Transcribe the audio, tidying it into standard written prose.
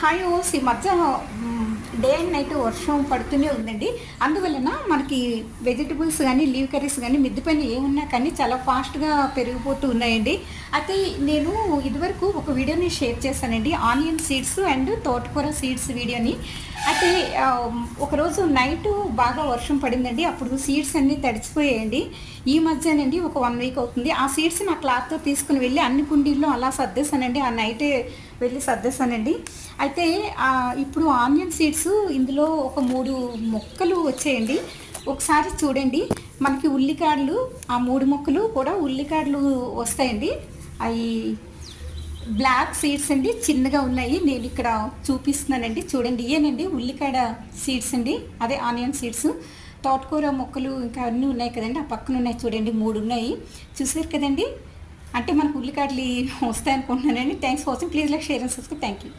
Hi ఓస్ ఈ మధ్య డే అండ్ నైట్ వర్షం పడుతూనే ఉందండి. అందువలన మనకి వెజిటబుల్స్ కానీ లీవ్ కర్రీస్ కానీ మిద్దె పైన ఏమున్నా కానీ చాలా ఫాస్ట్గా పెరిగిపోతూ ఉన్నాయండి. అయితే నేను ఇదివరకు ఒక వీడియోని షేర్ చేశానండి, ఆనియన్ సీడ్స్ అండ్ తోటకూర సీడ్స్ వీడియోని. అయితే ఒకరోజు నైట్ బాగా వర్షం పడిందండి, అప్పుడు సీడ్స్ అన్నీ తడిచిపోయాయండి. ఈ మధ్యనండి ఒక 1 వీక్ అవుతుంది. ఆ సీడ్స్ నా క్లాత్తో తీసుకుని వెళ్ళి అన్ని కుండీల్లో అలా సర్దేశానండి. ఆ నైటే వెళ్ళి సర్దేశానండి. అయితే ఇప్పుడు ఆనియన్ సీడ్స్ ఇందులో ఒక 3 మొక్కలు వచ్చాయండి. ఒకసారి చూడండి, మనకి ఉల్లికాడలు ఆ 3 మొక్కలు కూడా ఉల్లికాడలు వస్తాయండి. అవి బ్లాక్ సీడ్స్ అండి, చిన్నగా ఉన్నాయి. నేను ఇక్కడ చూపిస్తున్నానండి, చూడండి. ఇయేనండి ఉల్లికాడ సీడ్స్ అండి, అదే ఆనియన్ సీడ్స్. తోటకూర మొక్కలు ఇంకా అన్నీ ఉన్నాయి కదండి, ఆ పక్కన ఉన్నాయి చూడండి, 3 ఉన్నాయి. చూసారు కదండి. అంటే మనకు ఉల్లికాడలు వస్తాయి అనుకుంటున్నానండి. Thanks for watching. Please like, share and subscribe. Thank you.